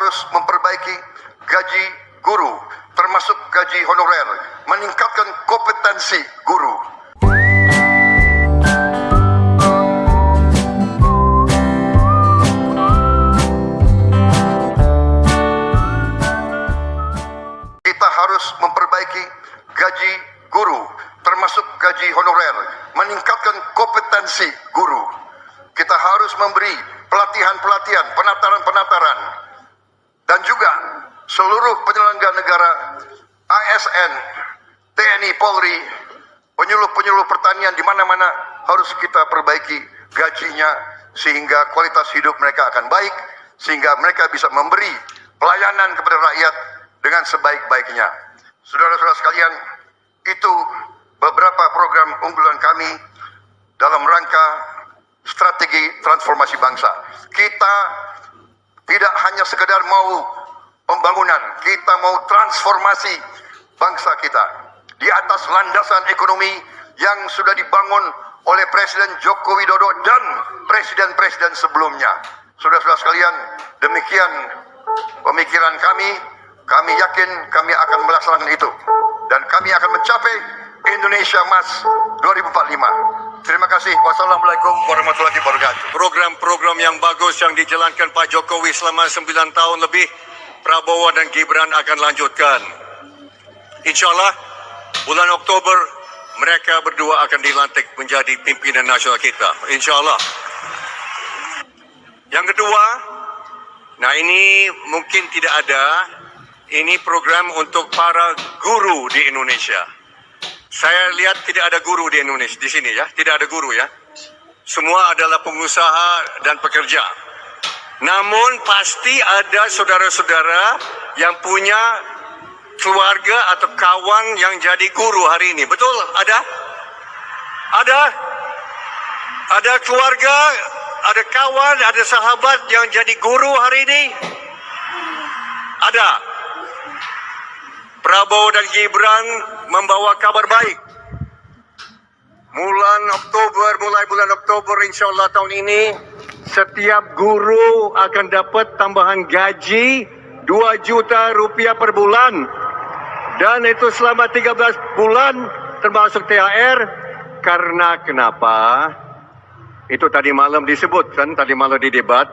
harus memperbaiki gaji guru, termasuk gaji honorer, meningkatkan kompetensi guru. Kita harus memperbaiki gaji guru, termasuk gaji honorer, meningkatkan kompetensi guru. Kita harus memberi pelatihan-pelatihan, penataran-penataran, dan juga seluruh penyelenggara negara, ASN, TNI, Polri, penyuluh-penyuluh pertanian di mana-mana harus kita perbaiki gajinya sehingga kualitas hidup mereka akan baik, sehingga mereka bisa memberi pelayanan kepada rakyat dengan sebaik-baiknya. Saudara-saudara sekalian, itu beberapa program unggulan kami dalam rangka strategi transformasi bangsa. Kita tidak hanya sekedar mau pembangunan, kita mau transformasi bangsa kita di atas landasan ekonomi yang sudah dibangun oleh Presiden Joko Widodo dan presiden-presiden sebelumnya. Saudara-saudara sekalian, demikian pemikiran kami. Kami yakin kami akan melaksanakan itu dan kami akan mencapai Indonesia Emas 2045. Terima kasih. Wassalamualaikum warahmatullahi wabarakatuh. Program-program yang bagus yang dijalankan Pak Jokowi selama 9 tahun lebih, Prabowo dan Gibran akan lanjutkan. InsyaAllah bulan Oktober mereka berdua akan dilantik menjadi pimpinan nasional kita. InsyaAllah. Yang kedua, nah ini mungkin tidak ada, ini program untuk para guru di Indonesia. Saya lihat tidak ada guru di Indonesia, di sini ya, tidak ada guru ya. Semua adalah pengusaha dan pekerja. Namun pasti ada saudara-saudara yang punya keluarga atau kawan yang jadi guru hari ini. Betul? Ada? Ada? Ada keluarga, ada kawan, ada sahabat yang jadi guru hari ini? Ada. Prabowo dan Gibran membawa kabar baik. Mulai bulan Oktober insyaAllah tahun ini, setiap guru akan dapat tambahan gaji 2 juta rupiah per bulan. Dan itu selama 13 bulan termasuk THR. Karena kenapa? Itu tadi malam disebutkan, tadi malam di debat.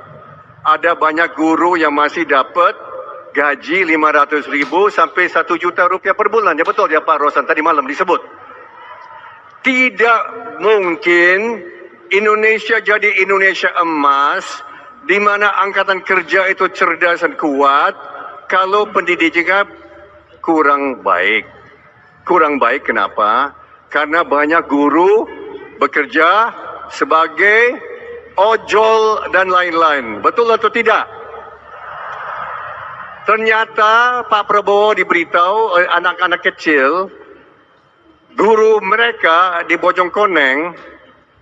Ada banyak guru yang masih dapat gaji 500.000 sampai 1 juta rupiah per bulan. Ya betul ya Pak Rosan, tadi malam disebut. Tidak mungkin Indonesia jadi Indonesia emas, di mana angkatan kerja itu cerdas dan kuat, kalau pendidikannya kurang baik. Kurang baik kenapa? Karena banyak guru bekerja sebagai ojol dan lain-lain. Betul atau tidak? Ternyata Pak Prabowo diberitahu oleh anak-anak kecil, guru mereka di Bojongkoneng,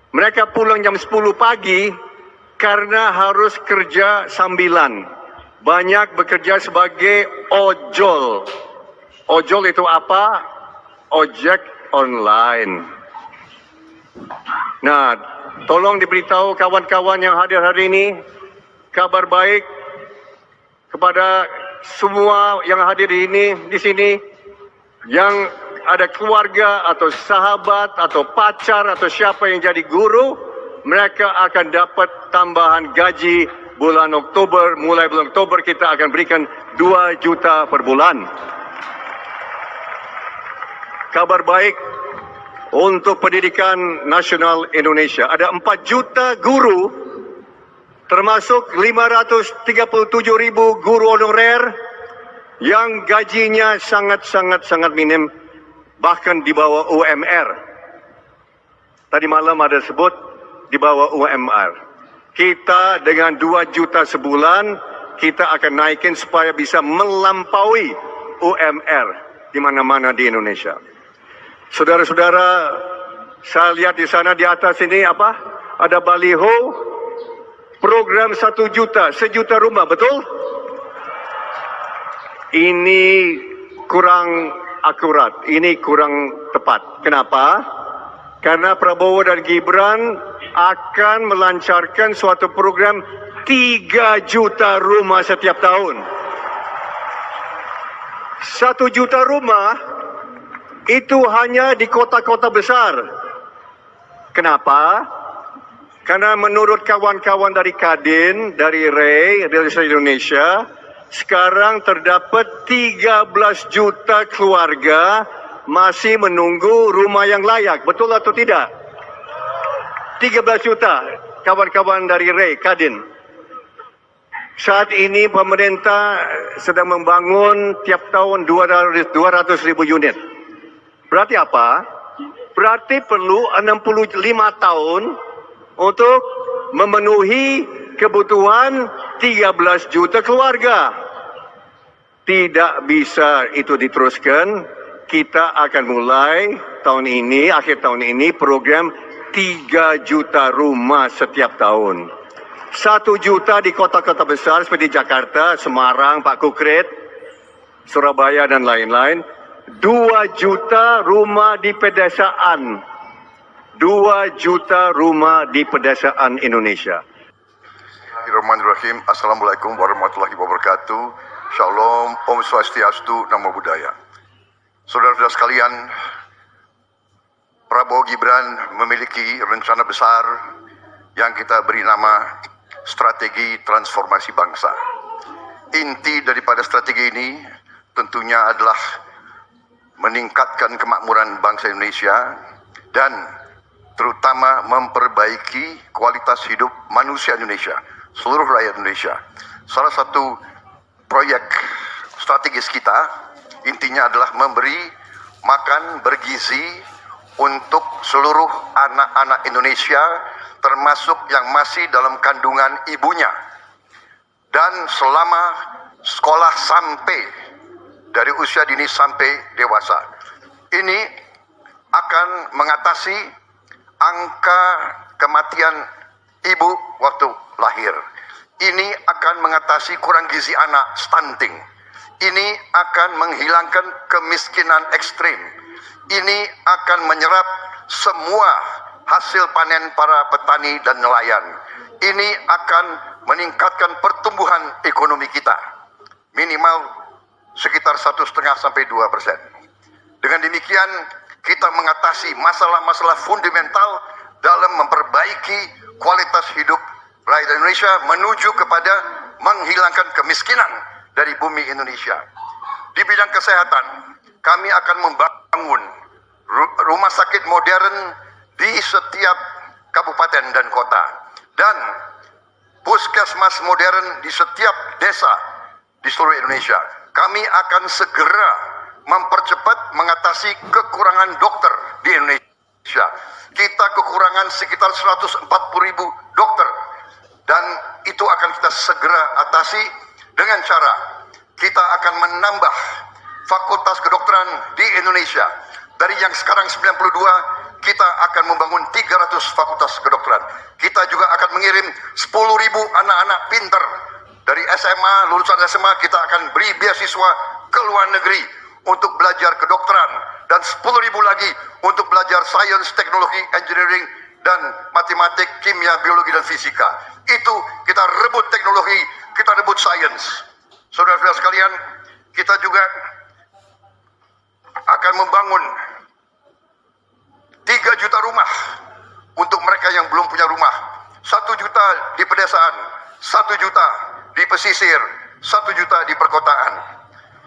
mereka pulang jam 10 pagi karena harus kerja sambilan. Banyak bekerja sebagai ojol. Ojol itu apa? Ojek online. Nah, tolong diberitahu kawan-kawan yang hadir hari ini, kabar baik kepada semua yang hadir di sini, yang ada keluarga atau sahabat atau pacar atau siapa yang jadi guru, mereka akan dapat tambahan gaji bulan Oktober. Mulai bulan Oktober kita akan berikan 2 juta per bulan. Kabar baik untuk pendidikan nasional Indonesia. Ada 4 juta guru, termasuk 537.000 guru honorer yang gajinya sangat minim, bahkan di bawah UMR. Tadi malam ada sebut di bawah UMR. Kita dengan 2 juta sebulan, kita akan naikin supaya bisa melampaui UMR di mana-mana di Indonesia. Saudara-saudara, saya lihat di sana di atas ini apa? Ada baliho, program 1 juta, 1 juta rumah, betul? Ini kurang akurat, ini kurang tepat. Kenapa? Karena Prabowo dan Gibran akan melancarkan suatu program 3 juta rumah setiap tahun. 1 juta rumah itu hanya di kota-kota besar. Kenapa? Karena menurut kawan-kawan dari Kadin, dari REI, Real Estate Indonesia, sekarang terdapat 13 juta keluarga masih menunggu rumah yang layak. Betul atau tidak? 13 juta kawan-kawan dari REI, Kadin. Saat ini pemerintah sedang membangun tiap tahun 200 ribu unit. Berarti apa? Berarti perlu 65 tahun untuk memenuhi kebutuhan 13 juta keluarga. Tidak bisa itu diteruskan. Kita akan mulai tahun ini, akhir tahun ini, program 3 juta rumah setiap tahun. 1 juta di kota-kota besar seperti Jakarta, Semarang, Pak Kukrit, Surabaya, dan lain-lain. 2 juta rumah di pedesaan. 2 juta rumah di pedesaan Indonesia. Bismillahirrahmanirrahim. Assalamualaikum warahmatullahi wabarakatuh. Shalom, Om Swastiastu, Namo Buddhaya. Saudara-saudara sekalian, Prabowo Gibran memiliki rencana besar yang kita beri nama Strategi Transformasi Bangsa. Inti daripada strategi ini tentunya adalah meningkatkan kemakmuran bangsa Indonesia dan terutama memperbaiki kualitas hidup manusia Indonesia, seluruh rakyat Indonesia. Salah satu proyek strategis kita intinya adalah memberi makan bergizi untuk seluruh anak-anak Indonesia, termasuk yang masih dalam kandungan ibunya, dan selama sekolah sampai dari usia dini sampai dewasa. Ini akan mengatasi angka kematian ibu waktu lahir. Ini akan mengatasi kurang gizi anak, stunting. Ini akan menghilangkan kemiskinan ekstrim. Ini akan menyerap semua hasil panen para petani dan nelayan. Ini akan meningkatkan pertumbuhan ekonomi kita minimal sekitar 1,5 sampai 2%. Dengan demikian kita mengatasi masalah-masalah fundamental dalam memperbaiki kualitas hidup rakyat Indonesia menuju kepada menghilangkan kemiskinan dari bumi Indonesia. Di bidang kesehatan, kami akan membangun rumah sakit modern di setiap kabupaten dan kota, dan puskesmas modern di setiap desa di seluruh Indonesia. Kami akan segera mempercepat mengatasi kekurangan dokter di Indonesia. Kita kekurangan sekitar 140.000 dokter, dan itu akan kita segera atasi dengan cara kita akan menambah fakultas kedokteran di Indonesia. Dari yang sekarang 92, kita akan membangun 300 fakultas kedokteran. Kita juga akan mengirim 10.000 anak-anak pinter dari SMA, lulusan SMA, kita akan beri beasiswa ke luar negeri untuk belajar kedokteran, dan 10.000 lagi untuk belajar sains, teknologi, engineering, dan matematik, kimia, biologi, dan fisika. Itu kita rebut teknologi, kita rebut sains. Saudara-saudara sekalian, kita juga akan membangun 3 juta rumah untuk mereka yang belum punya rumah. 1 juta di pedesaan, 1 juta di pesisir, 1 juta di perkotaan.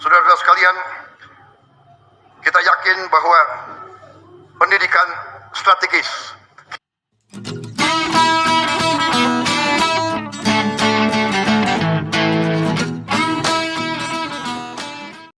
Saudara-saudara sekalian, kita yakin bahwa pendidikan strategis